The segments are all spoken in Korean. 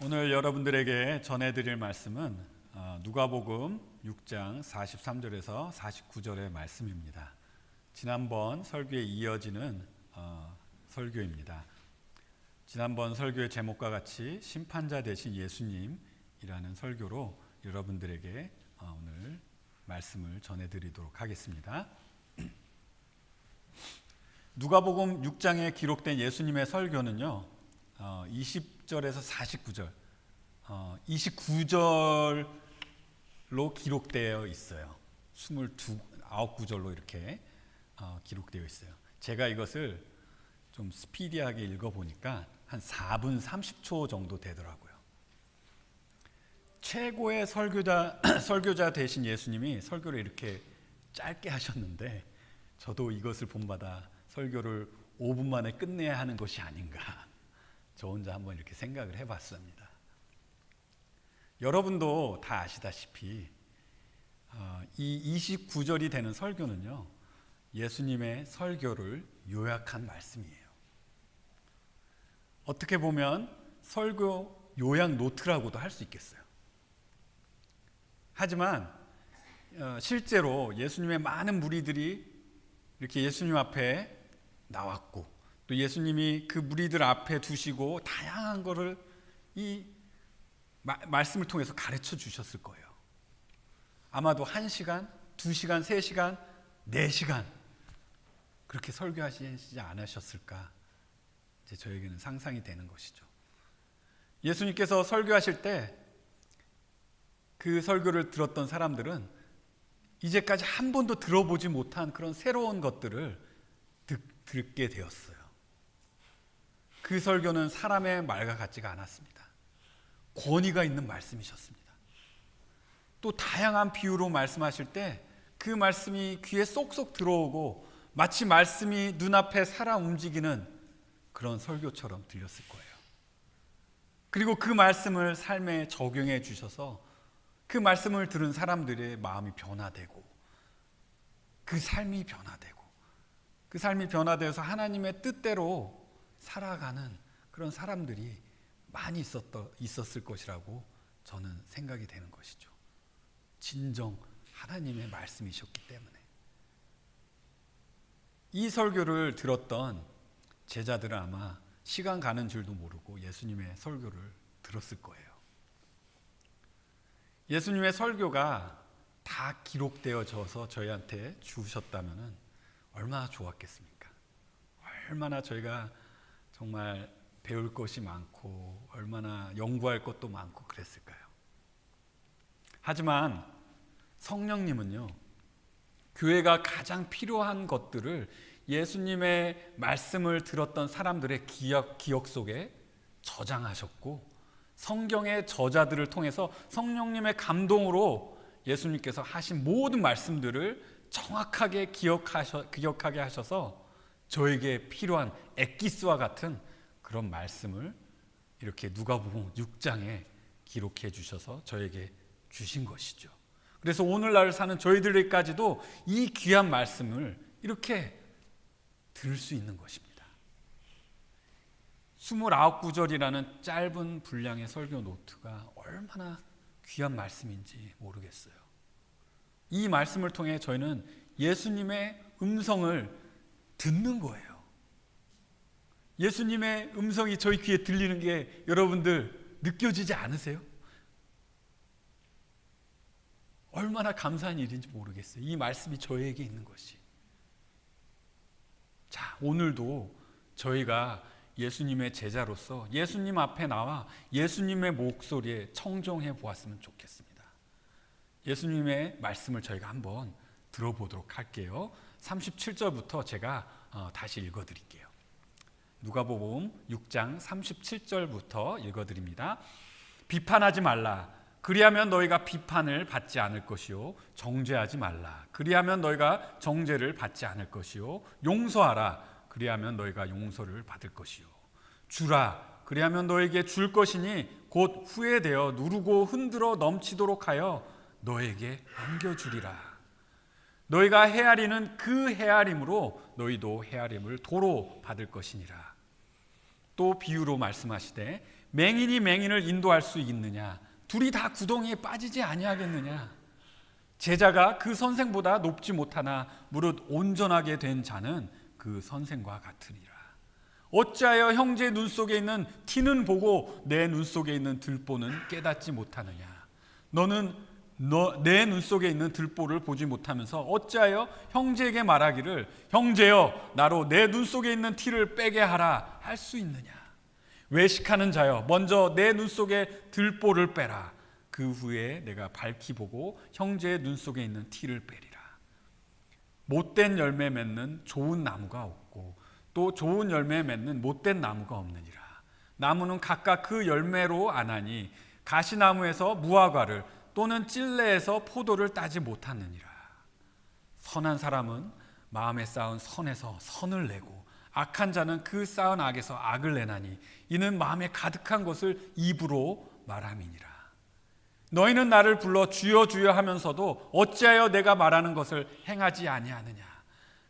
오늘 여러분들에게 전해드릴 말씀은 누가복음 6장 43절에서 49절의 말씀입니다. 지난번 설교에 이어지는 설교입니다. 지난번 설교의 제목과 같이 심판자 되신 예수님이라는 설교로 여러분들에게 오늘 말씀을 전해드리도록 하겠습니다. 누가복음 6장에 기록된 예수님의 설교는요, 20절에서 49절, 29절로 기록되어 있어요. 29구절로 이렇게 기록되어 있어요. 제가 이것을 좀 스피디하게 읽어보니까 한 4분 30초 정도 되더라고요. 최고의 설교자 되신 예수님이 설교를 이렇게 짧게 하셨는데, 저도 이것을 본받아 설교를 5분 만에 끝내야 하는 것이 아닌가, 저 혼자 한번 이렇게 생각을 해봤습니다. 여러분도 다 아시다시피 이 29절이 되는 설교는요, 예수님의 설교를 요약한 말씀이에요. 어떻게 보면 설교 요약 노트라고도 할 수 있겠어요. 하지만 실제로 예수님의 많은 무리들이 이렇게 예수님 앞에 나왔고, 또 예수님이 그 무리들 앞에 두시고 다양한 거를 이 말씀을 통해서 가르쳐 주셨을 거예요. 아마도 1시간, 2시간, 3시간, 4시간 그렇게 설교하시지 않으셨을까, 이제 저에게는 상상이 되는 것이죠. 예수님께서 설교하실 때 그 설교를 들었던 사람들은 이제까지 한 번도 들어보지 못한 그런 새로운 것들을 듣게 되었어요. 그 설교는 사람의 말과 같지가 않았습니다. 권위가 있는 말씀이셨습니다. 또 다양한 비유로 말씀하실 때 그 말씀이 귀에 쏙쏙 들어오고 마치 말씀이 눈앞에 살아 움직이는 그런 설교처럼 들렸을 거예요. 그리고 그 말씀을 삶에 적용해 주셔서 그 말씀을 들은 사람들의 마음이 변화되고, 그 삶이 변화되어서 하나님의 뜻대로 살아가는 그런 사람들이 많이 있었을 것이라고 저는 생각이 되는 것이죠. 진정 하나님의 말씀이셨기 때문에. 이 설교를 들었던 제자들은 아마 시간 가는 줄도 모르고 예수님의 설교를 들었을 거예요. 예수님의 설교가 다 기록되어져서 저희한테 주셨다면 얼마나 좋았겠습니까? 얼마나 저희가 정말 배울 것이 많고 얼마나 연구할 것도 많고 그랬을까요? 하지만 성령님은요, 교회가 가장 필요한 것들을 예수님의 말씀을 들었던 사람들의 기억 속에 저장하셨고, 성경의 저자들을 통해서 성령님의 감동으로 예수님께서 하신 모든 말씀들을 정확하게 기억하게 하셔서 저에게 필요한 엑기스와 같은 그런 말씀을 이렇게 누가복음 6장에 기록해 주셔서 저에게 주신 것이죠. 그래서 오늘날 사는 저희들까지도 이 귀한 말씀을 이렇게 들을 수 있는 것입니다. 29구절이라는 짧은 분량의 설교 노트가 얼마나 귀한 말씀인지 모르겠어요. 이 말씀을 통해 저희는 예수님의 음성을 듣는 거예요. 예수님의 음성이 저희 귀에 들리는 게 여러분들 느껴지지 않으세요? 얼마나 감사한 일인지 모르겠어요. 이 말씀이 저에게 있는 것이. 자, 오늘도 저희가 예수님의 제자로서 예수님 앞에 나와 예수님의 목소리에 청종해 보았으면 좋겠습니다. 예수님의 말씀을 저희가 한번 들어보도록 할게요. 37절부터 제가 다시 읽어드릴게요. 누가복음 6장 37절부터 읽어드립니다. 비판하지 말라. 그리하면 너희가 비판을 받지 않을 것이요. 정죄하지 말라. 그리하면 너희가 정죄를 받지 않을 것이요. 용서하라. 그리하면 너희가 용서를 받을 것이요. 주라. 그리하면 너에게 줄 것이니 곧 후회되어 누르고 흔들어 넘치도록 하여 너에게 안겨주리라. 너희가 헤아리는 그 헤아림으로 너희도 헤아림을 도로 받을 것이니라. 또 비유로 말씀하시되 맹인이 맹인을 인도할 수 있느냐? 둘이 다 구덩이에 빠지지 아니하겠느냐? 제자가 그 선생보다 높지 못하나 무릇 온전하게 된 자는 그 선생과 같으리라. 어찌하여 형제 눈 속에 있는 티는 보고 내 눈 속에 있는 들보는 깨닫지 못하느냐? 너는 내 눈 속에 있는 들보를 보지 못하면서 어찌하여 형제에게 말하기를 형제여 나로 내 눈 속에 있는 티를 빼게 하라 할 수 있느냐? 외식하는 자여 먼저 내 눈 속에 들보를 빼라. 그 후에 내가 밝히 보고 형제의 눈 속에 있는 티를 빼리라. 못된 열매 맺는 좋은 나무가 없고 또 좋은 열매 맺는 못된 나무가 없느니라. 나무는 각각 그 열매로 아나니 가시나무에서 무화과를 또는 찔레에서 포도를 따지 못하느니라. 선한 사람은 마음에 쌓은 선에서 선을 내고 악한 자는 그 쌓은 악에서 악을 내나니 이는 마음에 가득한 것을 입으로 말함이니라. 너희는 나를 불러 주여 주여 하면서도 어찌하여 내가 말하는 것을 행하지 아니하느냐?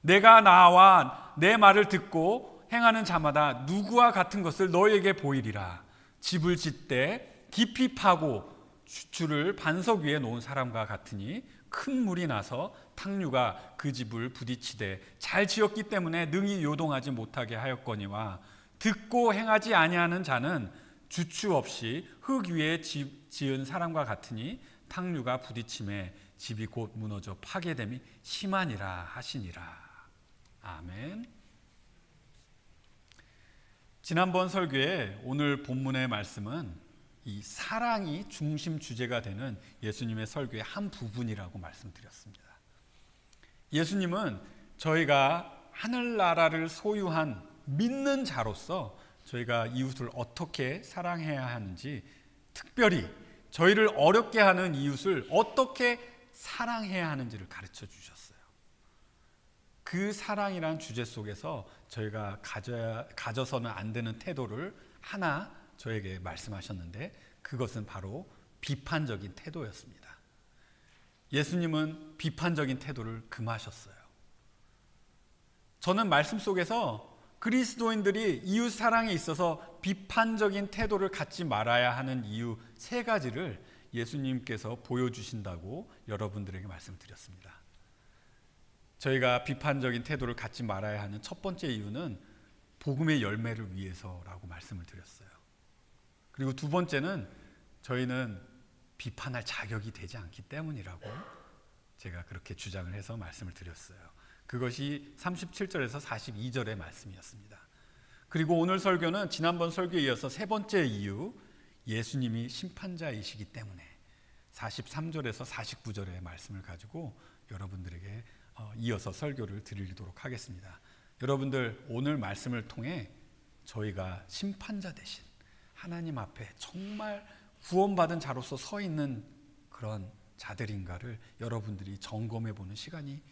내가 나와 내 말을 듣고 행하는 자마다 누구와 같은 것을 너희에게 보이리라. 집을 짓되 깊이 파고 줄을 반석 위에 놓은 사람과 같으니 큰 물이 나서 탕류가 그 집을 부딪히되 잘 지었기 때문에 능히 요동하지 못하게 하였거니와 듣고 행하지 아니하는 자는 주추 없이 흙 위에 집 지은 사람과 같으니 탕류가 부딪힘에 집이 곧 무너져 파괴됨이 심하니라 하시니라. 아멘. 지난번 설교에 오늘 본문의 말씀은 이 사랑이 중심 주제가 되는 예수님의 설교의 한 부분이라고 말씀드렸습니다. 예수님은 저희가 하늘나라를 소유한 믿는 자로서 저희가 이웃을 어떻게 사랑해야 하는지, 특별히 저희를 어렵게 하는 이웃을 어떻게 사랑해야 하는지를 가르쳐 주셨어요. 그 사랑이란 주제 속에서 저희가 가져서는 안 되는 태도를 하나 저에게 말씀하셨는데 그것은 바로 비판적인 태도였습니다. 예수님은 비판적인 태도를 금하셨어요. 저는 말씀 속에서 그리스도인들이 이웃 사랑에 있어서 비판적인 태도를 갖지 말아야 하는 이유 3가지를 예수님께서 보여주신다고 여러분들에게 말씀드렸습니다. 저희가 비판적인 태도를 갖지 말아야 하는 첫 번째 이유는 복음의 열매를 위해서라고 말씀을 드렸어요. 그리고 두 번째는 저희는 비판할 자격이 되지 않기 때문이라고 제가 그렇게 주장을 해서 말씀을 드렸어요. 그것이 37절에서 42절의 말씀이었습니다. 그리고 오늘 설교는 지난번 설교에 이어서 3번째 이유, 예수님이 심판자이시기 때문에 43절에서 49절의 말씀을 가지고 여러분들에게 이어서 설교를 드리도록 하겠습니다. 여러분들 오늘 말씀을 통해 저희가 심판자 대신 하나님 앞에 정말 구원받은 자로서 서 있는 그런 자들인가를 여러분들이 점검해 보는 시간이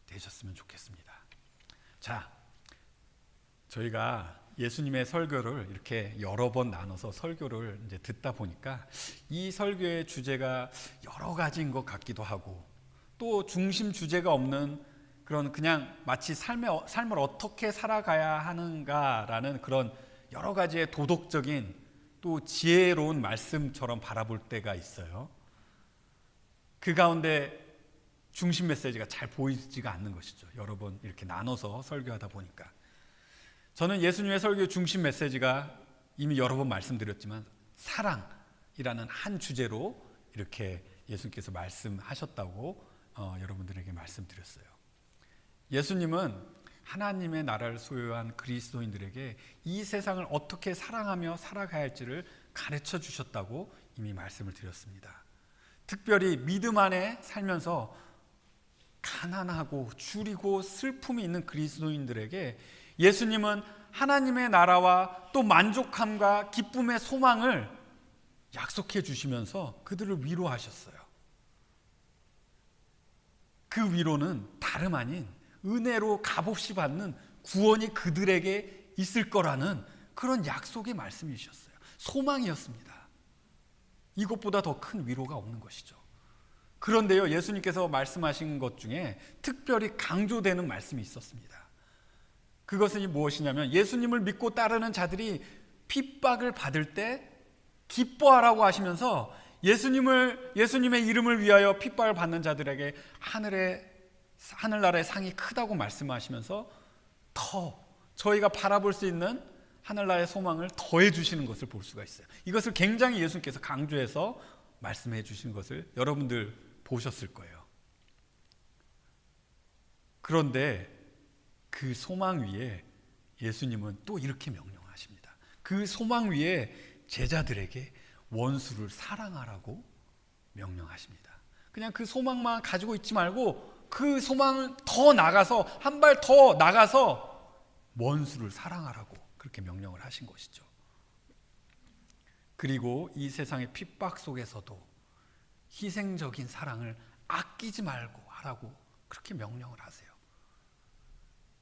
되셨으면 좋겠습니다. 자, 저희가 예수님의 설교를 이렇게 여러 번 나눠서 설교를 이제 듣다 보니까 이 설교의 주제가 여러 가지인 것 같기도 하고 또 중심 주제가 없는 그런 그냥 마치 삶을 어떻게 살아가야 하는가라는 그런 여러 가지의 도덕적인 또 지혜로운 말씀처럼 바라볼 때가 있어요. 그 가운데 중심 메시지가 잘 보이지가 않는 것이죠. 여러 번 이렇게 나눠서 설교하다 보니까. 저는 예수님의 설교의 중심 메시지가 이미 여러 번 말씀드렸지만 사랑이라는 한 주제로 이렇게 예수님께서 말씀하셨다고 여러분들에게 말씀드렸어요. 예수님은 하나님의 나라를 소유한 그리스도인들에게 이 세상을 어떻게 사랑하며 살아가야 할지를 가르쳐 주셨다고 이미 말씀을 드렸습니다. 특별히 믿음 안에 살면서 가난하고 줄이고 슬픔이 있는 그리스도인들에게 예수님은 하나님의 나라와 또 만족함과 기쁨의 소망을 약속해 주시면서 그들을 위로하셨어요. 그 위로는 다름 아닌 은혜로 값없이 받는 구원이 그들에게 있을 거라는 그런 약속의 말씀이셨어요. 소망이었습니다. 이것보다 더 큰 위로가 없는 것이죠. 그런데요, 예수님께서 말씀하신 것 중에 특별히 강조되는 말씀이 있었습니다. 그것은 무엇이냐면 예수님을 믿고 따르는 자들이 핍박을 받을 때 기뻐하라고 하시면서 예수님의 이름을 위하여 핍박을 받는 자들에게 하늘나라의 상이 크다고 말씀하시면서 더 저희가 바라볼 수 있는 하늘나라의 소망을 더해 주시는 것을 볼 수가 있어요. 이것을 굉장히 예수님께서 강조해서 말씀해 주시는 것을 여러분들 보셨을 거예요. 그런데 그 소망 위에 예수님은 또 이렇게 명령하십니다. 그 소망 위에 제자들에게 원수를 사랑하라고 명령하십니다. 그냥 그 소망만 가지고 있지 말고 그 소망을 더 나가서, 한 발 더 나가서 원수를 사랑하라고 그렇게 명령을 하신 것이죠. 그리고 이 세상의 핍박 속에서도 희생적인 사랑을 아끼지 말고 하라고 그렇게 명령을 하세요.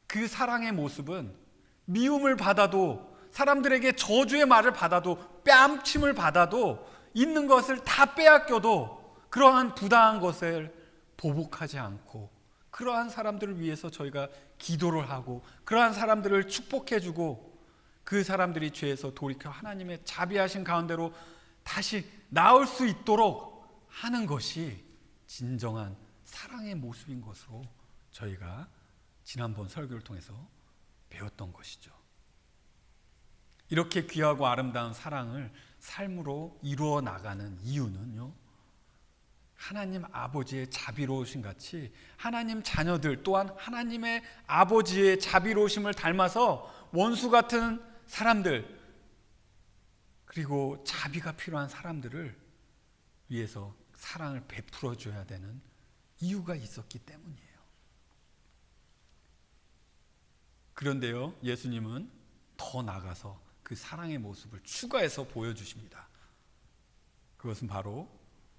그 사랑의 모습은 미움을 받아도, 사람들에게 저주의 말을 받아도, 뺨침을 받아도, 있는 것을 다 빼앗겨도 그러한 부당한 것을 보복하지 않고, 그러한 사람들을 위해서 저희가 기도를 하고, 그러한 사람들을 축복해주고, 그 사람들이 죄에서 돌이켜 하나님의 자비하신 가운데로 다시 나올 수 있도록 하는 것이 진정한 사랑의 모습인 것으로 저희가 지난번 설교를 통해서 배웠던 것이죠. 이렇게 귀하고 아름다운 사랑을 삶으로 이루어 나가는 이유는요, 하나님 아버지의 자비로우심 같이 하나님 자녀들 또한 하나님의 아버지의 자비로우심을 닮아서 원수 같은 사람들, 그리고 자비가 필요한 사람들을 위해서 사랑을 베풀어 줘야 되는 이유가 있었기 때문이에요. 그런데요, 예수님은 더 나가서 그 사랑의 모습을 추가해서 보여주십니다. 그것은 바로,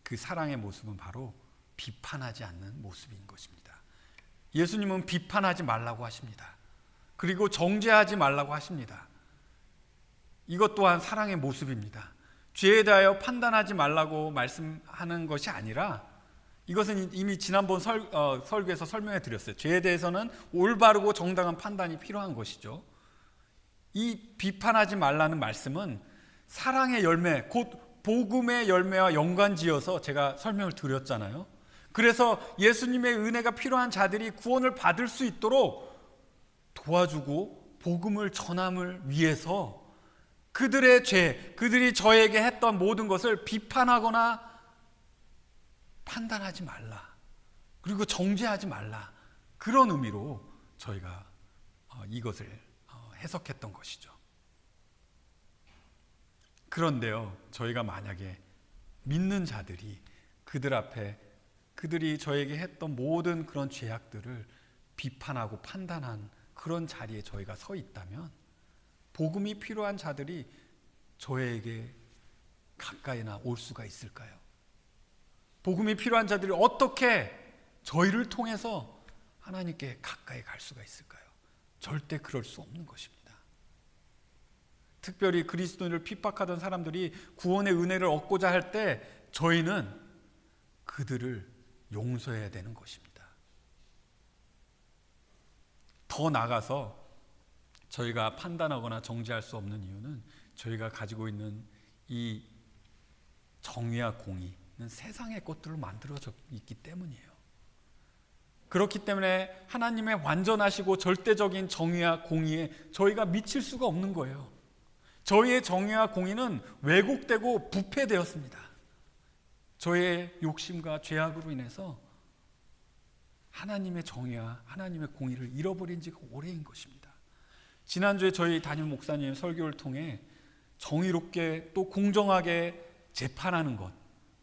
그 사랑의 모습은 바로 비판하지 않는 모습인 것입니다. 예수님은 비판하지 말라고 하십니다. 그리고 정죄하지 말라고 하십니다. 이것 또한 사랑의 모습입니다. 죄에 대하여 판단하지 말라고 말씀하는 것이 아니라, 이것은 이미 지난번 설교에서 설명해 드렸어요. 죄에 대해서는 올바르고 정당한 판단이 필요한 것이죠. 이 비판하지 말라는 말씀은 사랑의 열매, 곧 복음의 열매와 연관지어서 제가 설명을 드렸잖아요. 그래서 예수님의 은혜가 필요한 자들이 구원을 받을 수 있도록 도와주고 복음을 전함을 위해서 그들의 죄, 그들이 저에게 했던 모든 것을 비판하거나 판단하지 말라, 그리고 정죄하지 말라, 그런 의미로 저희가 이것을 해석했던 것이죠. 그런데요, 저희가 만약에 믿는 자들이 그들 앞에 그들이 저에게 했던 모든 그런 죄악들을 비판하고 판단한 그런 자리에 저희가 서 있다면, 복음이 필요한 자들이 저에게 가까이나 올 수가 있을까요? 복음이 필요한 자들이 어떻게 저희를 통해서 하나님께 가까이 갈 수가 있을까요? 절대 그럴 수 없는 것입니다. 특별히 그리스도인을 핍박하던 사람들이 구원의 은혜를 얻고자 할 때 저희는 그들을 용서해야 되는 것입니다. 더 나아가서 저희가 판단하거나 정죄할 수 없는 이유는 저희가 가지고 있는 이 정의와 공의는 세상의 것들로 만들어져 있기 때문이에요. 그렇기 때문에 하나님의 완전하시고 절대적인 정의와 공의에 저희가 미칠 수가 없는 거예요. 저희의 정의와 공의는 왜곡되고 부패되었습니다. 저의 욕심과 죄악으로 인해서 하나님의 정의와 하나님의 공의를 잃어버린 지가 오래인 것입니다. 지난주에 저희 담임 목사님 설교를 통해 정의롭게 또 공정하게 재판하는 것,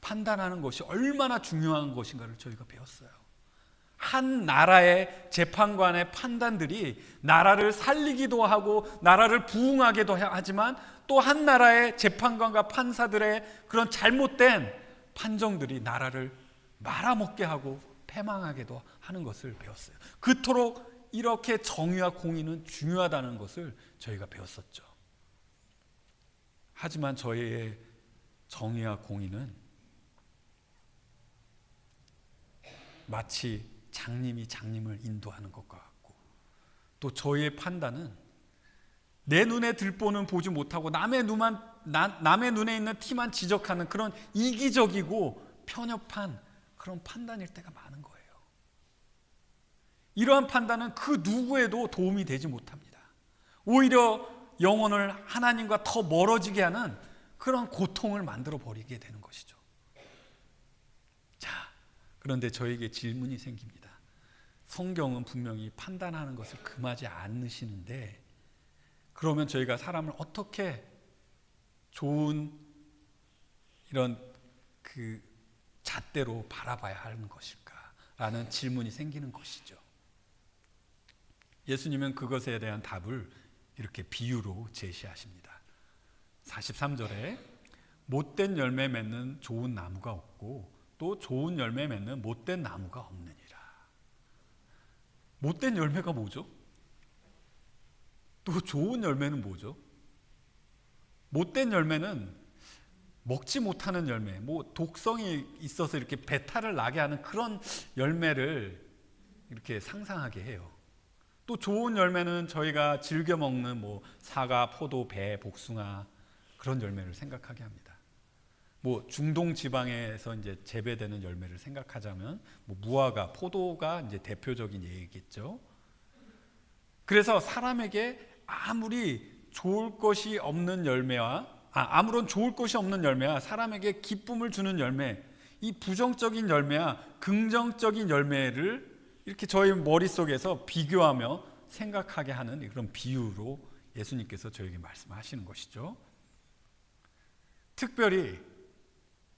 판단하는 것이 얼마나 중요한 것인가를 저희가 배웠어요. 한 나라의 재판관의 판단들이 나라를 살리기도 하고 나라를 부흥하기도 하지만, 또 한 나라의 재판관과 판사들의 그런 잘못된 판정들이 나라를 말아먹게 하고 패망하게도 하는 것을 배웠어요. 그토록 이렇게 정의와 공의는 중요하다는 것을 저희가 배웠었죠. 하지만 저희의 정의와 공의는 마치 장님이 장님을 인도하는 것과 같고, 또 저희의 판단은 내 눈에 들보는 보지 못하고 남의 눈에 있는 티만 지적하는 그런 이기적이고 편협한 그런 판단일 때가 많은 거예요. 이러한 판단은 그 누구에도 도움이 되지 못합니다. 오히려 영혼을 하나님과 더 멀어지게 하는 그런 고통을 만들어 버리게 되는 것이죠. 자, 그런데 저에게 질문이 생깁니다. 성경은 분명히 판단하는 것을 금하지 않으시는데, 그러면 저희가 사람을 어떻게 좋은 이런 그 잣대로 바라봐야 하는 것일까라는 질문이 생기는 것이죠. 예수님은 그것에 대한 답을 이렇게 비유로 제시하십니다. 43절에 못된 열매 맺는 좋은 나무가 없고 또 좋은 열매 맺는 못된 나무가 없느니라. 못된 열매가 뭐죠? 또 좋은 열매는 뭐죠? 못된 열매는 먹지 못하는 열매, 뭐 독성이 있어서 이렇게 배탈을 나게 하는 그런 열매를 이렇게 상상하게 해요. 또 좋은 열매는 저희가 즐겨 먹는 뭐 사과, 포도, 배, 복숭아 그런 열매를 생각하게 합니다. 뭐 중동 지방에서 이제 재배되는 열매를 생각하자면 뭐 무화과, 포도가 이제 대표적인 예겠죠. 그래서 사람에게 아무리 좋을 것이 없는 열매와 아무런 좋을 것이 없는 열매와 사람에게 기쁨을 주는 열매, 이 부정적인 열매와 긍정적인 열매를 이렇게 저희 머릿속에서 비교하며 생각하게 하는 그런 비유로 예수님께서 저에게 말씀하시는 것이죠. 특별히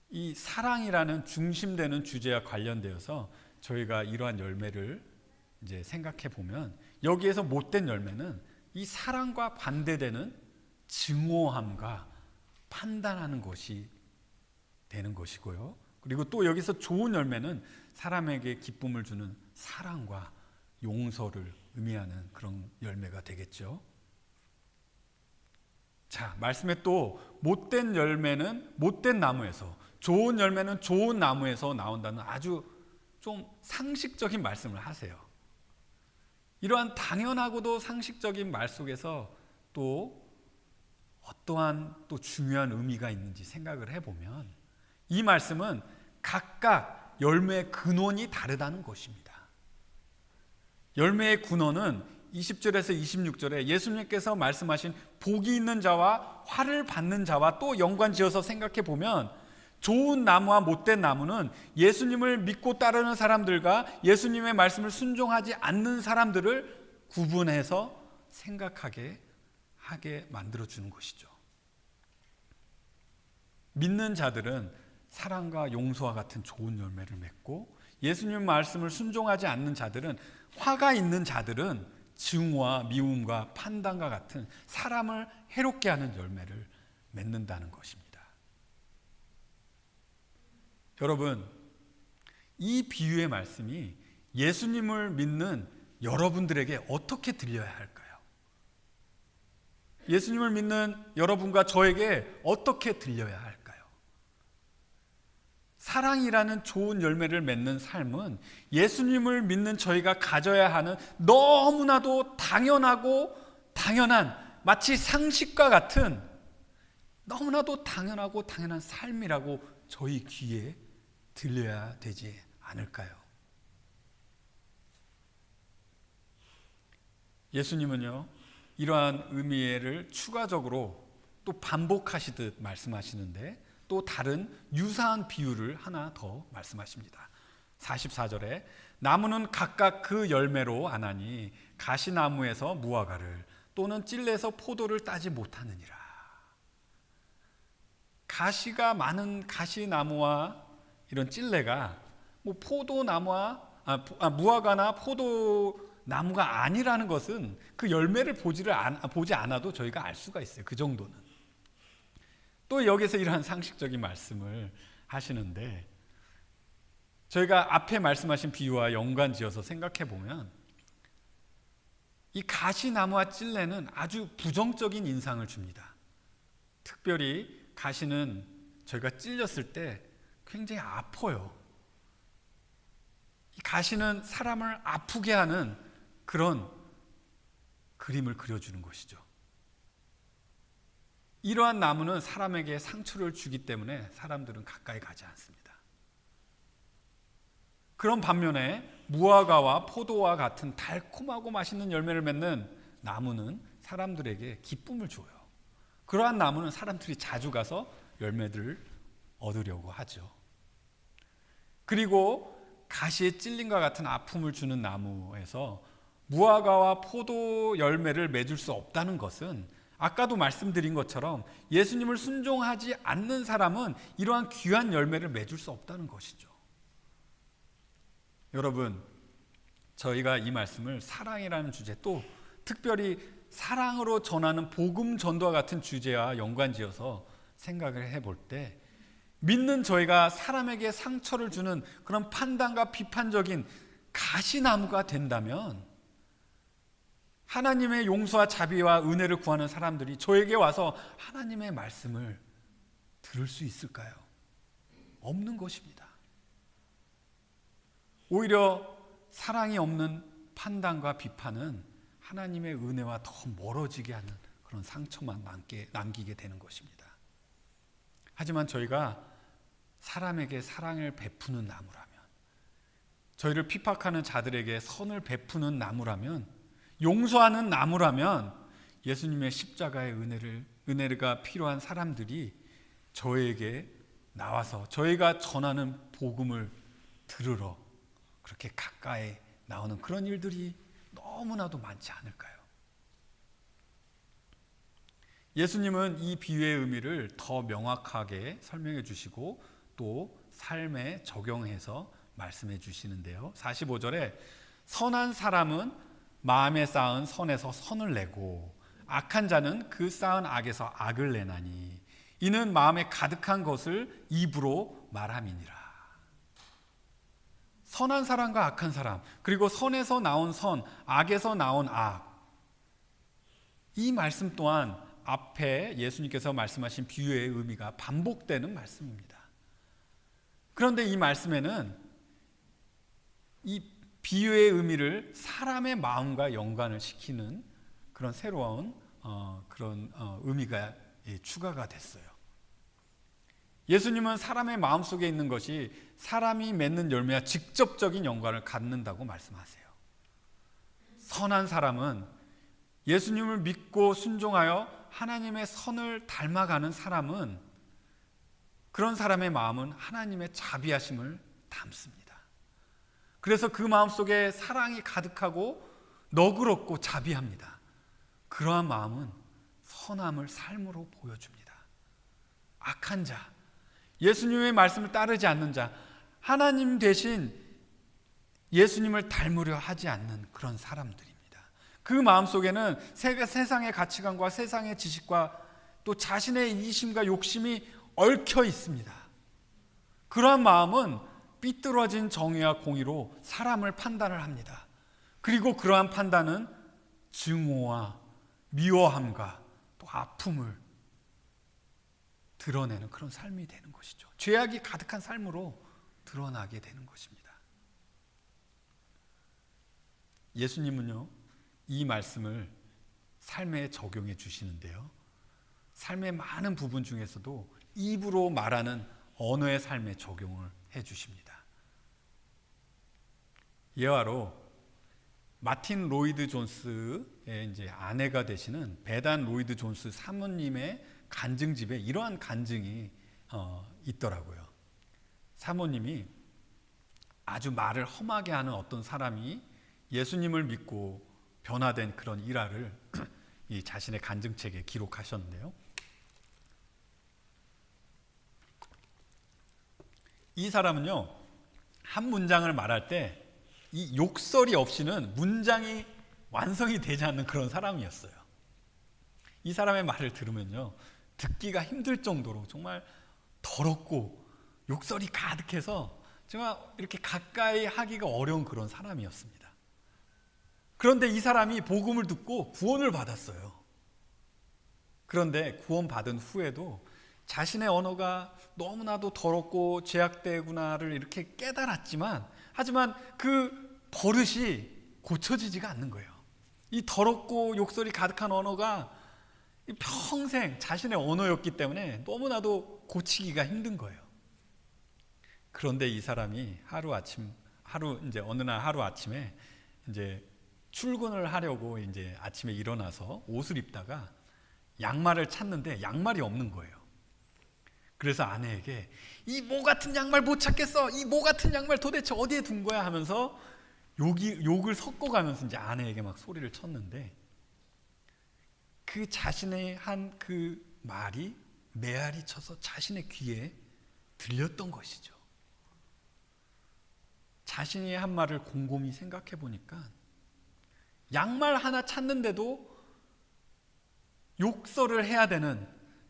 이 사랑이라는 중심되는 주제와 관련되어서 저희가 이러한 열매를 이제 생각해 보면 여기에서 못된 열매는 이 사랑과 반대되는 증오함과 판단하는 것이 되는 것이고요. 그리고 또 여기서 좋은 열매는 사람에게 기쁨을 주는 사랑과 용서를 의미하는 그런 열매가 되겠죠. 자, 말씀에 또 못된 열매는 못된 나무에서, 좋은 열매는 좋은 나무에서 나온다는 아주 좀 상식적인 말씀을 하세요. 이러한 당연하고도 상식적인 말 속에서 또 어떠한 또 중요한 의미가 있는지 생각을 해보면 이 말씀은 각각 열매의 근원이 다르다는 것입니다. 열매의 근원은 20절에서 26절에 예수님께서 말씀하신 복이 있는 자와 화를 받는 자와 또 연관지어서 생각해 보면 좋은 나무와 못된 나무는 예수님을 믿고 따르는 사람들과 예수님의 말씀을 순종하지 않는 사람들을 구분해서 생각하게 하게 만들어주는 것이죠. 믿는 자들은 사랑과 용서와 같은 좋은 열매를 맺고 예수님 말씀을 순종하지 않는 자들은, 화가 있는 자들은 증오와 미움과 판단과 같은 사람을 해롭게 하는 열매를 맺는다는 것입니다. 여러분, 이 비유의 말씀이 예수님을 믿는 여러분들에게 어떻게 들려야 할까요? 예수님을 믿는 여러분과 저에게 어떻게 들려야 할까요? 사랑이라는 좋은 열매를 맺는 삶은 예수님을 믿는 저희가 가져야 하는 너무나도 당연하고 당연한, 마치 상식과 같은 너무나도 당연하고 당연한 삶이라고 저희 귀에 들려야 되지 않을까요? 예수님은요, 이러한 의미를 추가적으로 또 반복하시듯 말씀하시는데 또 다른 유사한 비유를 하나 더 말씀하십니다. 44절에 나무는 각각 그 열매로 아나니 가시나무에서 무화과를 또는 찔레에서 포도를 따지 못하느니라. 가시가 많은 가시나무와 이런 찔레가 뭐 포도나무와 무화과나 포도나무가 아니라는 것은 그 열매를 보지 않아도 저희가 알 수가 있어요. 그 정도는. 또 여기서 이러한 상식적인 말씀을 하시는데 저희가 앞에 말씀하신 비유와 연관지어서 생각해 보면 이 가시나무와 찔레는 아주 부정적인 인상을 줍니다. 특별히 가시는 저희가 찔렸을 때 굉장히 아파요. 이 가시는 사람을 아프게 하는 그런 그림을 그려주는 것이죠. 이러한 나무는 사람에게 상처를 주기 때문에 사람들은 가까이 가지 않습니다. 그런 반면에 무화과와 포도와 같은 달콤하고 맛있는 열매를 맺는 나무는 사람들에게 기쁨을 줘요. 그러한 나무는 사람들이 자주 가서 열매들을 얻으려고 하죠. 그리고 가시에 찔림과 같은 아픔을 주는 나무에서 무화과와 포도 열매를 맺을 수 없다는 것은 아까도 말씀드린 것처럼 예수님을 순종하지 않는 사람은 이러한 귀한 열매를 맺을 수 없다는 것이죠. 여러분, 저희가 이 말씀을 사랑이라는 주제, 또 특별히 사랑으로 전하는 복음 전도와 같은 주제와 연관지어서 생각을 해볼 때, 믿는 저희가 사람에게 상처를 주는 그런 판단과 비판적인 가시나무가 된다면 하나님의 용서와 자비와 은혜를 구하는 사람들이 저에게 와서 하나님의 말씀을 들을 수 있을까요? 없는 것입니다. 오히려 사랑이 없는 판단과 비판은 하나님의 은혜와 더 멀어지게 하는 그런 상처만 남기게 되는 것입니다. 하지만 저희가 사람에게 사랑을 베푸는 나무라면, 저희를 핍박하는 자들에게 선을 베푸는 나무라면, 용서하는 나무라면 예수님의 십자가의 은혜가 필요한 사람들이 저에게 나와서 저희가 전하는 복음을 들으러 그렇게 가까이 나오는 그런 일들이 너무나도 많지 않을까요? 예수님은 이 비유의 의미를 더 명확하게 설명해 주시고 또 삶에 적용해서 말씀해 주시는데요. 45절에 선한 사람은 마음에 쌓은 선에서 선을 내고 악한 자는 그 쌓은 악에서 악을 내나니 이는 마음에 가득한 것을 입으로 말함이니라. 선한 사람과 악한 사람, 그리고 선에서 나온 선, 악에서 나온 악, 이 말씀 또한 앞에 예수님께서 말씀하신 비유의 의미가 반복되는 말씀입니다. 그런데 이 말씀에는 이 비유의 의미를 사람의 마음과 연관을 시키는 그런 새로운 의미가 추가가 됐어요. 예수님은 사람의 마음속에 있는 것이 사람이 맺는 열매와 직접적인 연관을 갖는다고 말씀하세요. 선한 사람은 예수님을 믿고 순종하여 하나님의 선을 닮아가는 사람은, 그런 사람의 마음은 하나님의 자비하심을 담습니다. 그래서 그 마음속에 사랑이 가득하고 너그럽고 자비합니다. 그러한 마음은 선함을 삶으로 보여줍니다. 악한 자, 예수님의 말씀을 따르지 않는 자, 하나님 대신 예수님을 닮으려 하지 않는 그런 사람들입니다. 그 마음속에는 세상의 가치관과 세상의 지식과 또 자신의 이심과 욕심이 얽혀 있습니다. 그러한 마음은 삐뚤어진 정의와 공의로 사람을 판단을 합니다. 그리고 그러한 판단은 증오와 미워함과 또 아픔을 드러내는 그런 삶이 되는 것이죠. 죄악이 가득한 삶으로 드러나게 되는 것입니다. 예수님은요, 이 말씀을 삶에 적용해 주시는데요, 삶의 많은 부분 중에서도 입으로 말하는 언어의 삶에 적용을 해 주십니다. 예화로 마틴 로이드 존스의 이제 아내가 되시는 베단 로이드 존스 사모님의 간증집에 이러한 간증이 있더라고요. 사모님이 아주 말을 험하게 하는 어떤 사람이 예수님을 믿고 변화된 그런 일화를 이 자신의 간증책에 기록하셨는데요. 이 사람은요, 한 문장을 말할 때 이 욕설이 없이는 문장이 완성이 되지 않는 그런 사람이었어요. 이 사람의 말을 들으면요, 듣기가 힘들 정도로 정말 더럽고 욕설이 가득해서 정말 이렇게 가까이 하기가 어려운 그런 사람이었습니다. 그런데 이 사람이 복음을 듣고 구원을 받았어요. 그런데 구원받은 후에도 자신의 언어가 너무나도 더럽고 죄악되구나를 이렇게 깨달았지만, 하지만 그 버릇이 고쳐지지가 않는 거예요. 이 더럽고 욕설이 가득한 언어가 평생 자신의 언어였기 때문에 너무나도 고치기가 힘든 거예요. 그런데 이 사람이 어느 날 하루 아침에 이제 출근을 하려고 이제 아침에 일어나서 옷을 입다가 양말을 찾는데 양말이 없는 거예요. 그래서 아내에게 이 모 같은 양말 못 찾겠어. 이 모 같은 양말 도대체 어디에 둔 거야 하면서 욕을 섞어가면서 이제 아내에게 막 소리를 쳤는데, 그 자신의 한 그 말이 메아리 쳐서 자신의 귀에 들렸던 것이죠. 자신이 한 말을 곰곰이 생각해 보니까 양말 하나 찾는데도 욕설을 해야 되는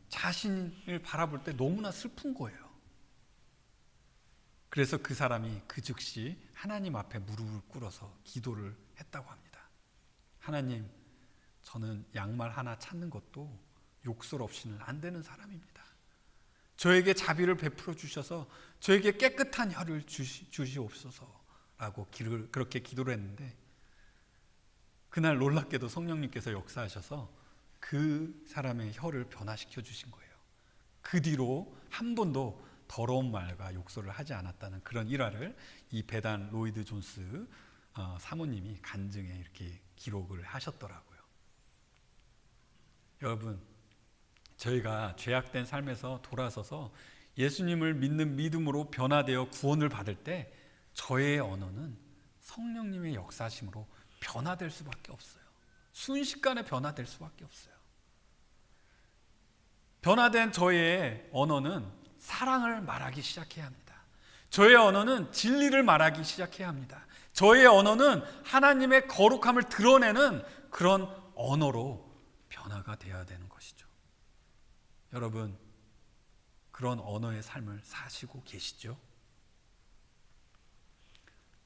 자신을 바라볼 때 너무나 슬픈 거예요. 그래서 그 사람이 그 즉시 하나님 앞에 무릎을 꿇어서 기도를 했다고 합니다. 하나님, 저는 양말 하나 찾는 것도 욕설 없이는 안 되는 사람입니다. 저에게 자비를 베풀어 주셔서 저에게 깨끗한 혀를 주시옵소서라고 그렇게 기도를 했는데, 그날 놀랍게도 성령님께서 역사하셔서 그 사람의 혀를 변화시켜 주신 거예요. 그 뒤로 한 번도 더러운 말과 욕설을 하지 않았다는 그런 일화를 이 배단 로이드 존스 사모님이 간증에 이렇게 기록을 하셨더라고요. 여러분, 저희가 죄악된 삶에서 돌아서서 예수님을 믿는 믿음으로 변화되어 구원을 받을 때 저의 언어는 성령님의 역사심으로 변화될 수밖에 없어요. 순식간에 변화될 수밖에 없어요. 변화된 저의 언어는 사랑을 말하기 시작해야 합니다. 저의 언어는 진리를 말하기 시작해야 합니다. 저의 언어는 하나님의 거룩함을 드러내는 그런 언어로 변화가 되어야 되는 것이죠. 여러분, 그런 언어의 삶을 사시고 계시죠?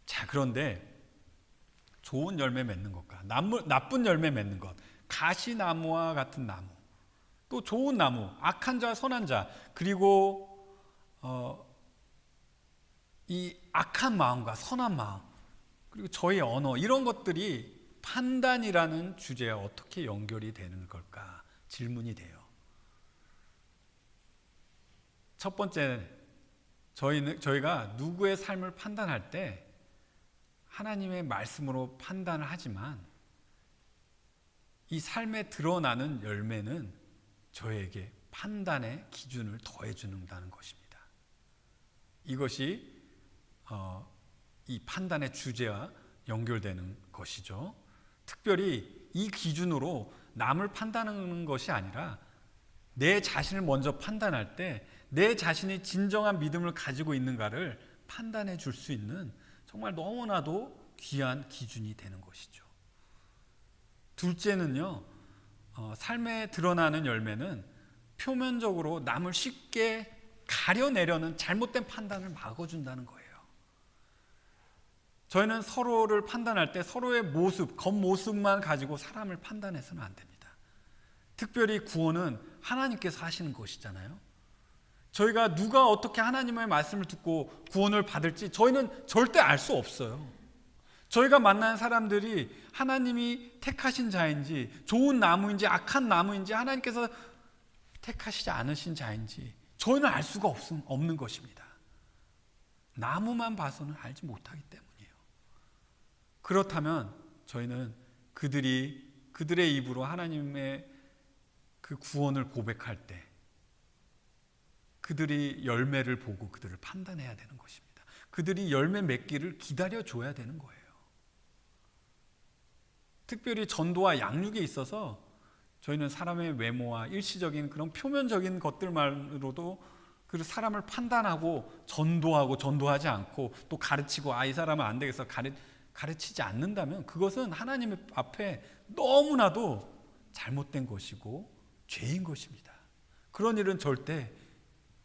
자, 그런데 좋은 열매 맺는 것과 나쁜 열매 맺는 것, 가시나무와 같은 나무, 또 좋은 나무, 악한 자, 선한 자, 그리고 이 악한 마음과 선한 마음, 그리고 저의 언어, 이런 것들이 판단이라는 주제에 어떻게 연결이 되는 걸까 질문이 돼요. 첫 번째, 저희가 누구의 삶을 판단할 때 하나님의 말씀으로 판단을 하지만 이 삶에 드러나는 열매는 저에게 판단의 기준을 더해준다는 것입니다. 이것이 이 판단의 주제와 연결되는 것이죠. 특별히 이 기준으로 남을 판단하는 것이 아니라 내 자신을 먼저 판단할 때 내 자신이 진정한 믿음을 가지고 있는가를 판단해 줄 수 있는 정말 너무나도 귀한 기준이 되는 것이죠. 둘째는요, 삶에 드러나는 열매는 표면적으로 남을 쉽게 가려내려는 잘못된 판단을 막아준다는 거예요. 저희는 서로를 판단할 때 서로의 모습, 겉모습만 가지고 사람을 판단해서는 안 됩니다. 특별히 구원은 하나님께서 하시는 것이잖아요. 저희가 누가 어떻게 하나님의 말씀을 듣고 구원을 받을지 저희는 절대 알 수 없어요. 저희가 만난 사람들이 하나님이 택하신 자인지, 좋은 나무인지 악한 나무인지, 하나님께서 택하시지 않으신 자인지 저희는 알 수가 없는 것입니다. 나무만 봐서는 알지 못하기 때문이에요. 그렇다면 저희는 그들의 입으로 하나님의 그 구원을 고백할 때 그들이 열매를 보고 그들을 판단해야 되는 것입니다. 그들이 열매 맺기를 기다려줘야 되는 거예요. 특별히 전도와 양육에 있어서 저희는 사람의 외모와 일시적인 그런 표면적인 것들만으로도 그 사람을 판단하고 전도하지 않고 또 가르치고 이 사람은 안 되겠어 가르치지 않는다면 그것은 하나님 앞에 너무나도 잘못된 것이고 죄인 것입니다. 그런 일은 절대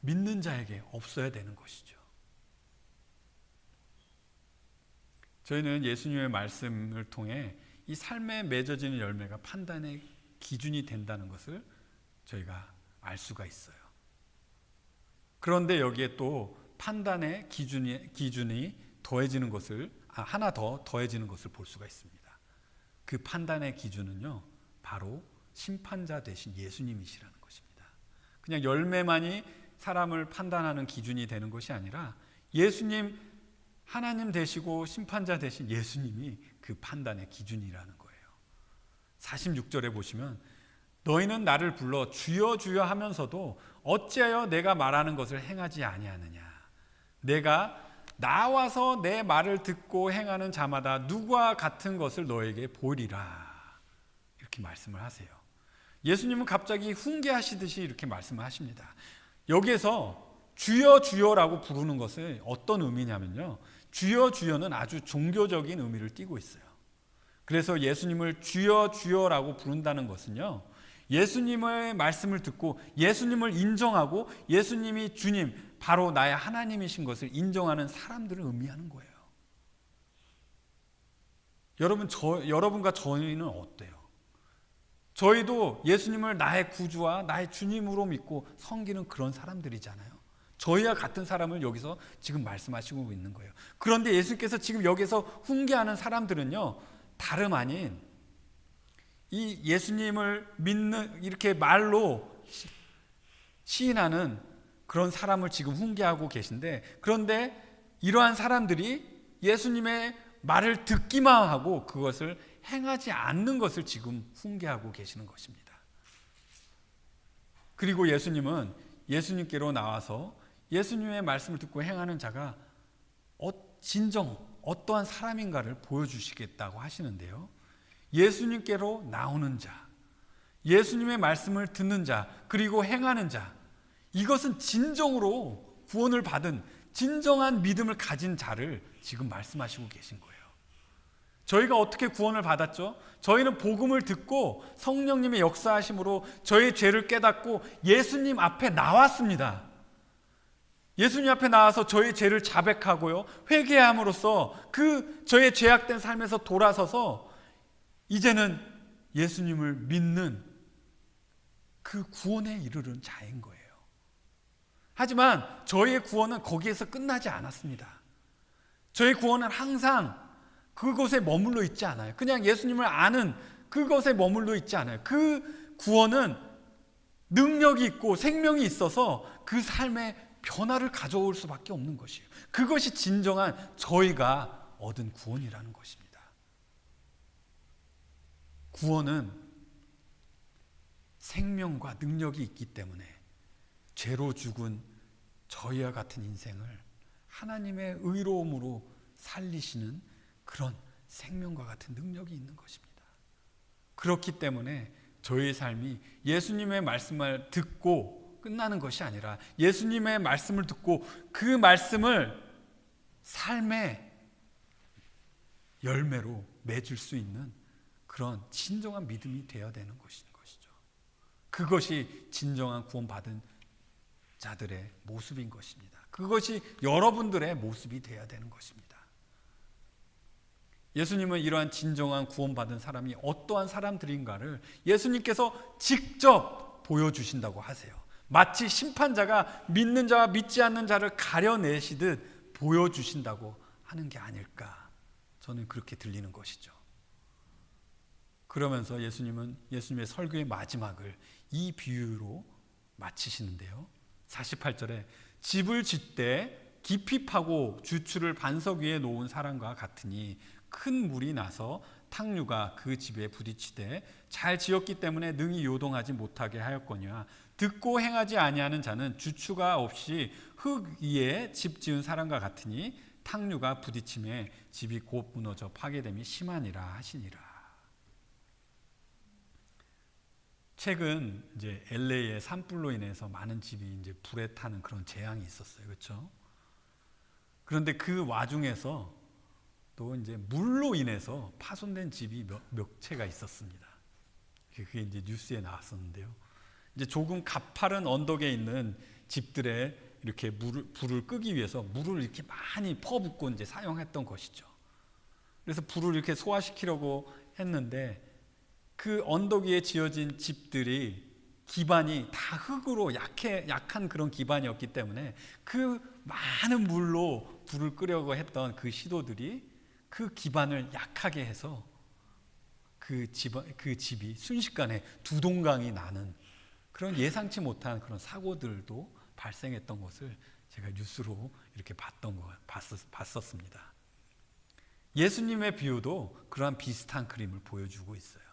믿는 자에게 없어야 되는 것이죠. 저희는 예수님의 말씀을 통해 이 삶에 맺어지는 열매가 판단의 기준이 된다는 것을 저희가 알 수가 있어요. 그런데 여기에 또 판단의 기준이 더해지는 것을 하나 더 더해지는 것을 볼 수가 있습니다. 그 판단의 기준은요, 바로 심판자 되신 예수님이시라는 것입니다. 그냥 열매만이 사람을 판단하는 기준이 되는 것이 아니라 예수님, 하나님 되시고 심판자 되신 예수님이 그 판단의 기준이라는 거예요. 46절에 보시면 너희는 나를 불러 주여 주여 하면서도 어찌하여 내가 말하는 것을 행하지 아니하느냐. 내가 나와서 내 말을 듣고 행하는 자마다 누구와 같은 것을 너에게 보이리라. 이렇게 말씀을 하세요. 예수님은 갑자기 훈계하시듯이 이렇게 말씀을 하십니다. 여기에서 주여 주여라고 부르는 것은 어떤 의미냐면요, 주여 주여는 아주 종교적인 의미를 띠고 있어요. 그래서 예수님을 주여 주여라고 부른다는 것은요, 예수님의 말씀을 듣고 예수님을 인정하고 예수님이 주님, 바로 나의 하나님이신 것을 인정하는 사람들을 의미하는 거예요. 여러분과 저희는 어때요? 저희도 예수님을 나의 구주와 나의 주님으로 믿고 섬기는 그런 사람들이잖아요. 저희와 같은 사람을 여기서 지금 말씀하시고 있는 거예요. 그런데 예수님께서 지금 여기서 훈계하는 사람들은요, 다름 아닌 이 예수님을 믿는, 이렇게 말로 시인하는 그런 사람을 지금 훈계하고 계신데, 그런데 이러한 사람들이 예수님의 말을 듣기만 하고 그것을 행하지 않는 것을 지금 훈계하고 계시는 것입니다. 그리고 예수님은 예수님께로 나와서 예수님의 말씀을 듣고 행하는 자가 진정 어떠한 사람인가를 보여주시겠다고 하시는데요, 예수님께로 나오는 자, 예수님의 말씀을 듣는 자, 그리고 행하는 자, 이것은 진정으로 구원을 받은 진정한 믿음을 가진 자를 지금 말씀하시고 계신 거예요. 저희가 어떻게 구원을 받았죠? 저희는 복음을 듣고 성령님의 역사하심으로 저의 죄를 깨닫고 예수님 앞에 나왔습니다. 예수님 앞에 나와서 저의 죄를 자백하고요, 회개함으로써 그 저의 죄악된 삶에서 돌아서서 이제는 예수님을 믿는 그 구원에 이르는 자인 거예요. 하지만 저희의 구원은 거기에서 끝나지 않았습니다. 저희 구원은 항상 그곳에 머물러 있지 않아요. 그냥 예수님을 아는 그것에 머물러 있지 않아요. 그 구원은 능력이 있고 생명이 있어서 그 삶에 변화를 가져올 수밖에 없는 것이에요. 그것이 진정한 저희가 얻은 구원이라는 것입니다. 구원은 생명과 능력이 있기 때문에 죄로 죽은 저희와 같은 인생을 하나님의 의로움으로 살리시는 그런 생명과 같은 능력이 있는 것입니다. 그렇기 때문에 저희의 삶이 예수님의 말씀을 듣고 끝나는 것이 아니라 예수님의 말씀을 듣고 그 말씀을 삶의 열매로 맺을 수 있는 그런 진정한 믿음이 되어야 되는 것이죠. 그것이 진정한 구원받은 자들의 모습인 것입니다. 그것이 여러분들의 모습이 되어야 되는 것입니다. 예수님은 이러한 진정한 구원받은 사람이 어떠한 사람들인가를 예수님께서 직접 보여주신다고 하세요. 마치 심판자가 믿는 자와 믿지 않는 자를 가려내시듯 보여주신다고 하는 게 아닐까, 저는 그렇게 들리는 것이죠. 그러면서 예수님은 예수님의 설교의 마지막을 이 비유로 마치시는데요, 48절에 집을 짓되 깊이 파고 주추를 반석 위에 놓은 사람과 같으니 큰 물이 나서 탕류가 그 집에 부딪히되 잘 지었기 때문에 능히 요동하지 못하게 하였거니와 듣고 행하지 아니하는 자는 주추가 없이 흙 위에 집 지은 사람과 같으니 탕류가 부딪힘에 집이 곧 무너져 파괴됨이 심하니라 하시니라. 최근 이제 LA의 산불로 인해서 많은 집이 이제 불에 타는 그런 재앙이 있었어요. 그렇죠? 그런데 그 와중에서 또 이제 물로 인해서 파손된 집이 몇 채가 있었습니다. 그게 이제 뉴스에 나왔었는데요. 이제 조금 가파른 언덕에 있는 집들에 이렇게 불을 끄기 위해서 물을 이렇게 많이 퍼붓고 이제 사용했던 것이죠. 그래서 불을 이렇게 소화시키려고 했는데 그 언덕 위에 지어진 집들이 기반이 다 흙으로 약한 그런 기반이었기 때문에 그 많은 물로 불을 끄려고 했던 그 시도들이 그 기반을 약하게 해서 그 그 집이 순식간에 두 동강이 나는 그런 예상치 못한 그런 사고들도 발생했던 것을 제가 뉴스로 이렇게 봤었습니다. 예수님의 비유도 그러한 비슷한 그림을 보여주고 있어요.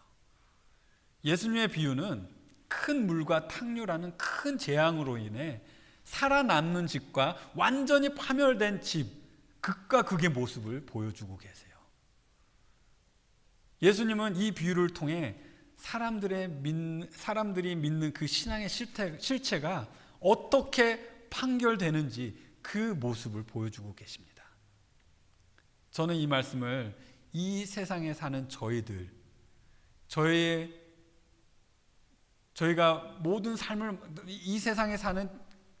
예수님의 비유는 큰 물과 탕류라는 큰 재앙으로 인해 살아남는 집과 완전히 파멸된 집, 극과 극의 모습을 보여주고 계세요. 예수님은 이 비유를 통해 사람들이 믿는 그 신앙의 실체가 어떻게 판결되는지 그 모습을 보여주고 계십니다. 저는 이 말씀을 이 세상에 사는 저희가 모든 삶을 이 세상에 사는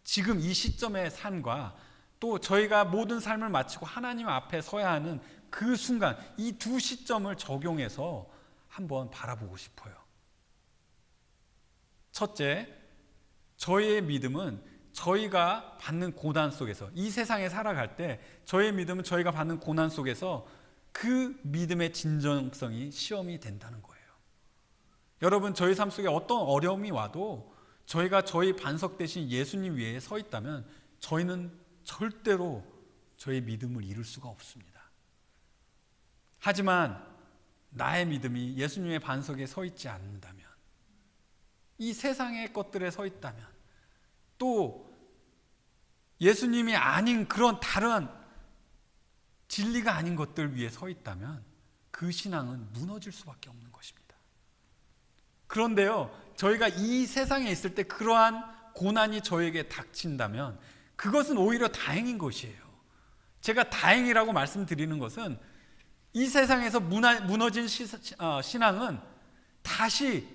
지금 이 시점의 삶과 또 저희가 모든 삶을 마치고 하나님 앞에 서야 하는 그 순간, 이 두 시점을 적용해서 한번 바라보고 싶어요. 첫째, 저희의 믿음은 저희가 받는 고난 속에서, 이 세상에 살아갈 때 저희의 믿음은 저희가 받는 고난 속에서 그 믿음의 진정성이 시험이 된다는 거예요. 여러분, 저희 삶 속에 어떤 어려움이 와도 저희가 저희 반석 대신 예수님 위에 서 있다면 저희는 절대로 저희 믿음을 잃을 수가 없습니다. 하지만 나의 믿음이 예수님의 반석에 서 있지 않는다면, 이 세상의 것들에 서 있다면, 또 예수님이 아닌 그런 다른 진리가 아닌 것들 위에 서 있다면 그 신앙은 무너질 수밖에 없는 것입니다. 그런데요, 저희가 이 세상에 있을 때 그러한 고난이 저에게 닥친다면 그것은 오히려 다행인 것이에요. 제가 다행이라고 말씀드리는 것은 이 세상에서 무너진 신앙은 다시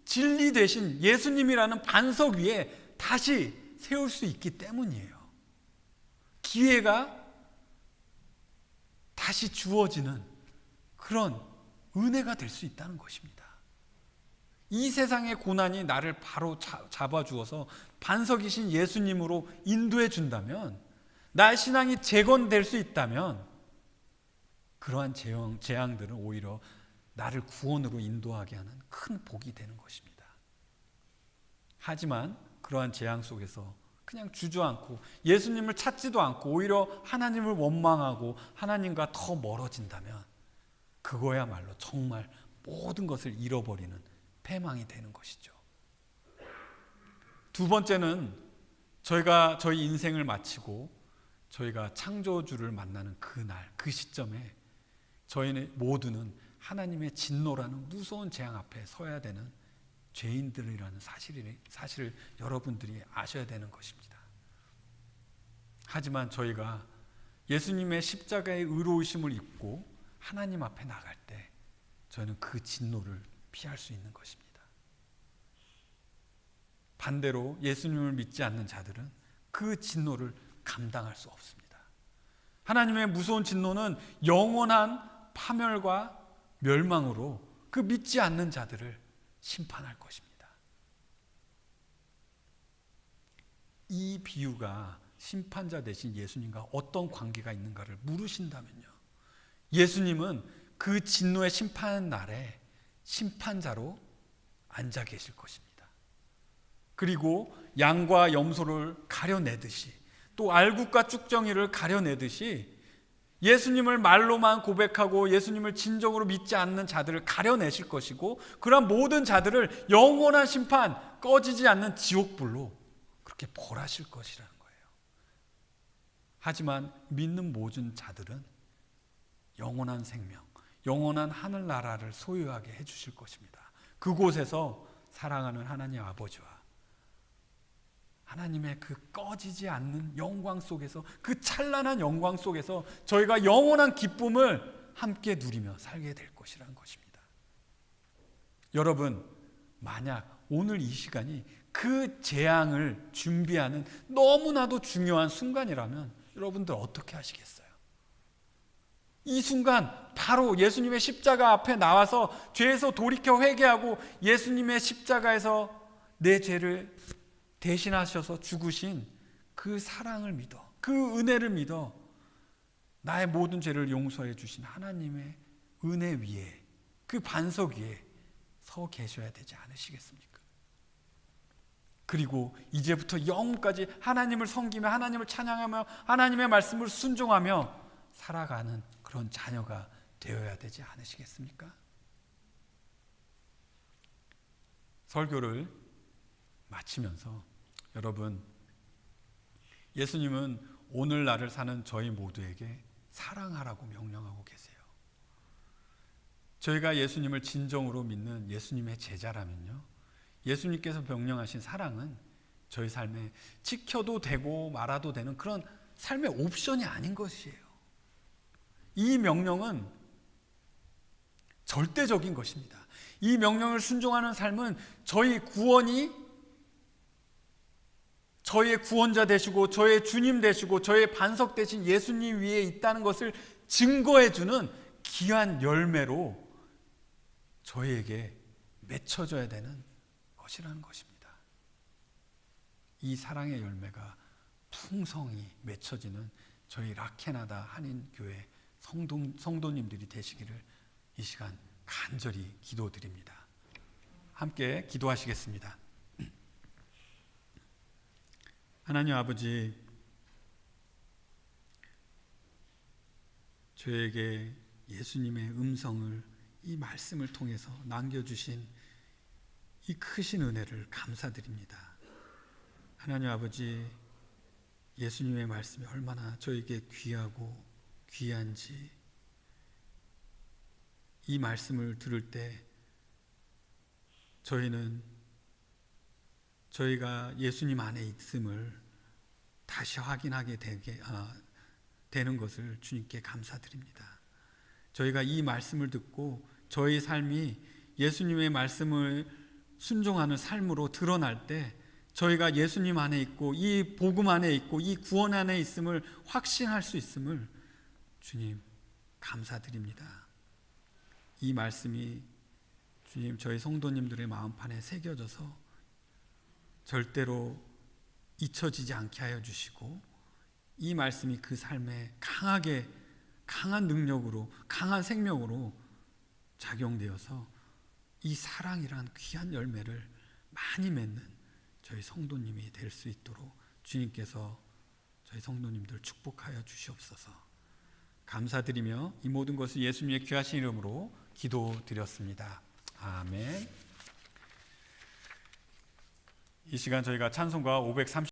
진리 되신 예수님이라는 반석 위에 다시 세울 수 있기 때문이에요. 기회가 다시 주어지는 그런 은혜가 될 수 있다는 것입니다. 이 세상의 고난이 나를 바로 잡아주어서 반석이신 예수님으로 인도해 준다면, 나의 신앙이 재건될 수 있다면 그러한 재앙들은 오히려 나를 구원으로 인도하게 하는 큰 복이 되는 것입니다. 하지만 그러한 재앙 속에서 그냥 주저앉고 예수님을 찾지도 않고 오히려 하나님을 원망하고 하나님과 더 멀어진다면 그거야말로 정말 모든 것을 잃어버리는 패망이 되는 것이죠. 두 번째는 저희 인생을 마치고 저희가 창조주를 만나는 그날, 그 시점에 저희는 모두는 하나님의 진노라는 무서운 재앙 앞에 서야 되는 죄인들이라는 사실을 여러분들이 아셔야 되는 것입니다. 하지만 저희가 예수님의 십자가의 의로우심을 입고 하나님 앞에 나갈 때 저희는 그 진노를 피할 수 있는 것입니다. 반대로 예수님을 믿지 않는 자들은 그 진노를 감당할 수 없습니다. 하나님의 무서운 진노는 영원한 파멸과 멸망으로 그 믿지 않는 자들을 심판할 것입니다. 이 비유가 심판자 대신 예수님과 어떤 관계가 있는가를 물으신다면요, 예수님은 그 진노의 심판 날에 심판자로 앉아 계실 것입니다. 그리고 양과 염소를 가려내듯이, 또 알국과 쭉정이를 가려내듯이 예수님을 말로만 고백하고 예수님을 진정으로 믿지 않는 자들을 가려내실 것이고, 그러한 모든 자들을 영원한 심판, 꺼지지 않는 지옥불로 그렇게 벌하실 것이라는 거예요. 하지만 믿는 모든 자들은 영원한 생명, 영원한 하늘나라를 소유하게 해주실 것입니다. 그곳에서 사랑하는 하나님 아버지와 하나님의 그 꺼지지 않는 영광 속에서, 그 찬란한 영광 속에서 저희가 영원한 기쁨을 함께 누리며 살게 될 것이라는 것입니다. 여러분, 만약 오늘 이 시간이 그 재앙을 준비하는 너무나도 중요한 순간이라면 여러분들 어떻게 하시겠어요? 이 순간 바로 예수님의 십자가 앞에 나와서 죄에서 돌이켜 회개하고 예수님의 십자가에서 내 죄를 대신하셔서 죽으신 그 사랑을 믿어, 그 은혜를 믿어 나의 모든 죄를 용서해 주신 하나님의 은혜 위에 그 반석 위에 서 계셔야 되지 않으시겠습니까? 그리고 이제부터 영원까지 하나님을 섬기며 하나님을 찬양하며 하나님의 말씀을 순종하며 살아가는 그런 자녀가 되어야 되지 않으시겠습니까? 설교를 마치면서 여러분, 예수님은 오늘날을 사는 저희 모두에게 사랑하라고 명령하고 계세요. 저희가 예수님을 진정으로 믿는 예수님의 제자라면요, 예수님께서 명령하신 사랑은 저희 삶에 지켜도 되고 말아도 되는 그런 삶의 옵션이 아닌 것이에요. 이 명령은 절대적인 것입니다. 이 명령을 순종하는 삶은 저희 구원이 저희의 구원자 되시고 저의 주님 되시고 저의 반석 되신 예수님 위에 있다는 것을 증거해주는 귀한 열매로 저희에게 맺혀져야 되는 것이라는 것입니다. 이 사랑의 열매가 풍성히 맺혀지는 저희 라케나다 한인교회 성도님들이 되시기를 이 시간 간절히 기도드립니다. 함께 기도하시겠습니다. 하나님 아버지, 저에게 예수님의 음성을 이 말씀을 통해서 남겨주신 이 크신 은혜를 감사드립니다. 하나님 아버지, 예수님의 말씀이 얼마나 저에게 귀하고 귀한지 이 말씀을 들을 때 저희가 예수님 안에 있음을 다시 확인하게 되는 것을 주님께 감사드립니다. 저희가 이 말씀을 듣고 저희 삶이 예수님의 말씀을 순종하는 삶으로 드러날 때 저희가 예수님 안에 있고 이 복음 안에 있고 이 구원 안에 있음을 확신할 수 있음을 주님 감사드립니다. 이 말씀이 주님 저희 성도님들의 마음판에 새겨져서 절대로 잊혀지지 않게 하여 주시고 이 말씀이 그 삶에 강한 능력으로 강한 생명으로 작용되어서 이 사랑이란 귀한 열매를 많이 맺는 저희 성도님이 될 수 있도록 주님께서 저희 성도님들 축복하여 주시옵소서. 감사드리며 이 모든 것을 예수님의 귀하신 이름으로 기도드렸습니다. 아멘. 이 시간 저희가 찬송가 530